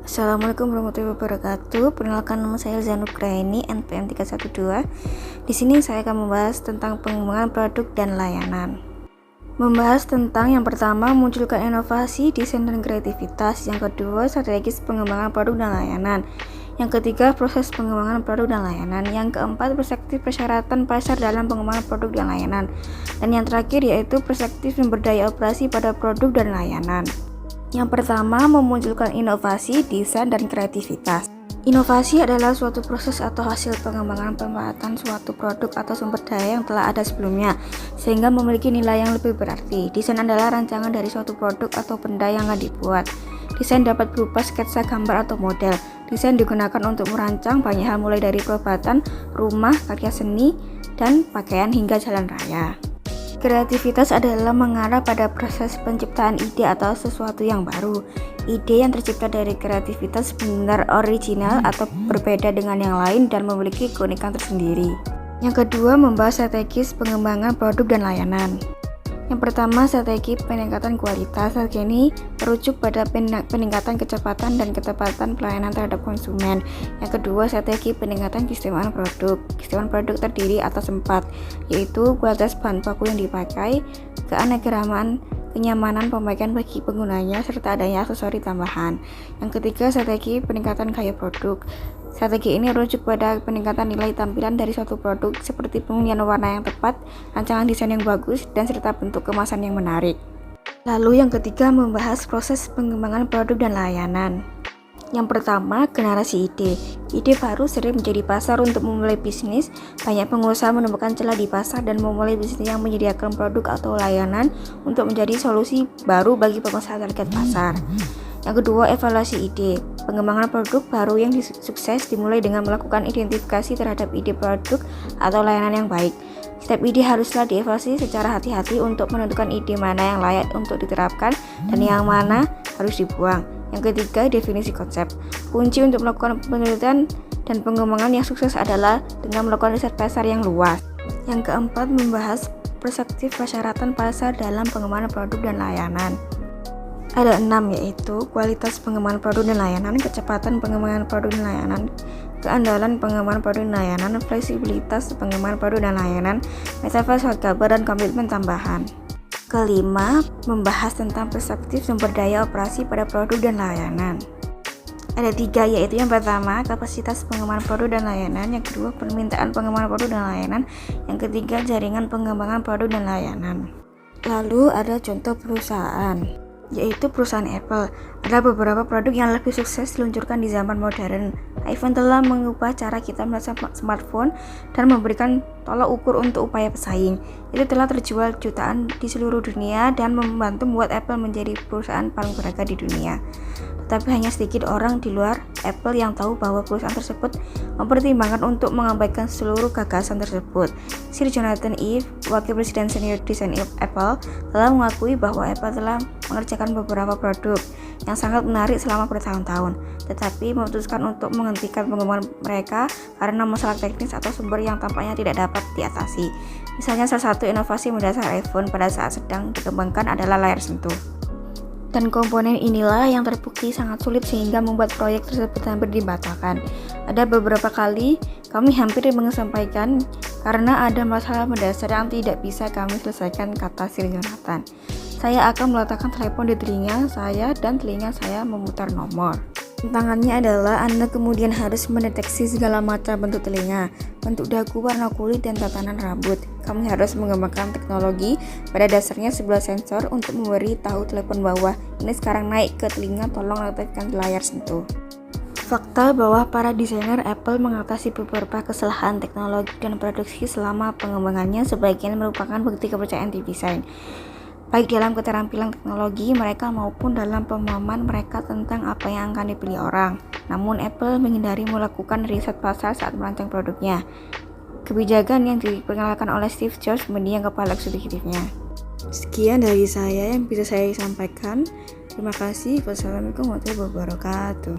Assalamualaikum warahmatullahi wabarakatuh. Perkenalkan, nama saya Elza Nugraini, NPM 312. Di sini saya akan membahas tentang pengembangan produk dan layanan. Membahas tentang yang pertama, munculkan inovasi, desain dan kreativitas. Yang kedua, strategis pengembangan produk dan layanan. Yang ketiga, proses pengembangan produk dan layanan. Yang keempat, perspektif persyaratan pasar dalam pengembangan produk dan layanan. Dan yang terakhir yaitu perspektif sumber daya operasi pada produk dan layanan. Yang pertama, memunculkan inovasi, desain, dan kreativitas. Inovasi adalah suatu proses atau hasil pengembangan pemanfaatan suatu produk atau sumber daya yang telah ada sebelumnya, sehingga memiliki nilai yang lebih berarti. Desain adalah rancangan dari suatu produk atau benda yang akan dibuat. Desain dapat berupa sketsa, gambar, atau model. Desain digunakan untuk merancang banyak hal mulai dari perabatan, rumah, karya seni, dan pakaian hingga jalan raya. Kreativitas adalah mengarah pada proses penciptaan ide atau sesuatu yang baru. Ide yang tercipta dari kreativitas benar original atau berbeda dengan yang lain dan memiliki keunikan tersendiri. Yang kedua, membahas strategis pengembangan produk dan layanan. Yang pertama, strategi peningkatan kualitas. Strategi ini merujuk pada peningkatan kecepatan dan ketepatan pelayanan terhadap konsumen. Yang kedua, strategi peningkatan keistimewaan produk. Keistimewaan produk terdiri atas 4, yaitu kualitas bahan baku yang dipakai, keanekaragaman, kenyamanan pemakaian bagi penggunanya, serta adanya aksesori tambahan. Yang ketiga, strategi peningkatan gaya produk. Strategi ini merujuk pada peningkatan nilai tampilan dari suatu produk seperti pemilihan warna yang tepat, rancangan desain yang bagus, dan serta bentuk kemasan yang menarik. Lalu yang ketiga, membahas proses pengembangan produk dan layanan. Yang pertama, generasi ide. Ide baru sering menjadi pasar untuk memulai bisnis. Banyak pengusaha menemukan celah di pasar dan memulai bisnis yang menyediakan produk atau layanan untuk menjadi solusi baru bagi pengusaha target pasar. Yang kedua, evaluasi ide. Pengembangan produk baru yang sukses dimulai dengan melakukan identifikasi terhadap ide produk atau layanan yang baik. Setiap ide haruslah dievaluasi secara hati-hati untuk menentukan ide mana yang layak untuk diterapkan dan yang mana harus dibuang. Yang ketiga, definisi konsep. Kunci untuk melakukan penelitian dan pengembangan yang sukses adalah dengan melakukan riset pasar yang luas. Yang keempat, membahas perspektif persyaratan pasar dalam pengembangan produk dan layanan. Ada 6, yaitu kualitas pengembangan produk dan layanan, kecepatan pengembangan produk dan layanan, keandalan pengembangan produk dan layanan, fleksibilitas pengembangan produk dan layanan, metafase kabar, dan komitmen tambahan. Kelima, membahas tentang perspektif sumber daya operasi pada produk dan layanan. Ada 3, yaitu yang pertama, kapasitas pengembangan produk dan layanan, yang kedua, permintaan pengembangan produk dan layanan, yang ketiga, jaringan pengembangan produk dan layanan. Lalu ada contoh perusahaan, yaitu perusahaan Apple. Ada beberapa produk yang lebih sukses diluncurkan di zaman modern. iPhone telah mengubah cara kita melihat smartphone dan memberikan tolak ukur untuk upaya pesaing. Itu telah terjual jutaan di seluruh dunia dan membantu membuat Apple menjadi perusahaan paling berharga di dunia. Tetapi hanya sedikit orang di luar Apple yang tahu bahwa perusahaan tersebut mempertimbangkan untuk mengabaikan seluruh gagasan tersebut. Sir Jonathan Ive, wakil presiden senior desain Apple, telah mengakui bahwa Apple telah mengerjakan beberapa produk yang sangat menarik selama bertahun-tahun, tetapi memutuskan untuk menghentikan pengembangan mereka karena masalah teknis atau sumber yang tampaknya tidak dapat diatasi. Misalnya, salah satu inovasi mendasar iPhone pada saat sedang dikembangkan adalah layar sentuh. Dan komponen inilah yang terbukti sangat sulit sehingga membuat proyek tersebut hampir dibatalkan. Ada beberapa kali kami hampir menyampaikan karena ada masalah mendasar yang tidak bisa kami selesaikan, kata Sir Jonathan. Saya akan meletakkan telepon di telinga saya dan telinga saya memutar nomor. Tantangannya adalah Anda kemudian harus mendeteksi segala macam bentuk telinga, bentuk dagu, warna kulit, dan tatanan rambut. Kami harus mengembangkan teknologi pada dasarnya sebuah sensor untuk memberi tahu telepon bahwa ini sekarang naik ke telinga, tolong aktifkan layar sentuh. Fakta bahwa para desainer Apple mengatasi beberapa kesalahan teknologi dan produksi selama pengembangannya sebagian merupakan bukti kepercayaan tim desain, baik dalam keterampilan teknologi mereka maupun dalam pemahaman mereka tentang apa yang akan dipilih orang. Namun Apple menghindari melakukan riset pasar saat merancang produknya. Kebijakan yang diperkenalkan oleh Steve Jobs mendiang kepala eksekutifnya. Sekian dari saya yang bisa saya sampaikan. Terima kasih. Wassalamualaikum warahmatullahi wabarakatuh.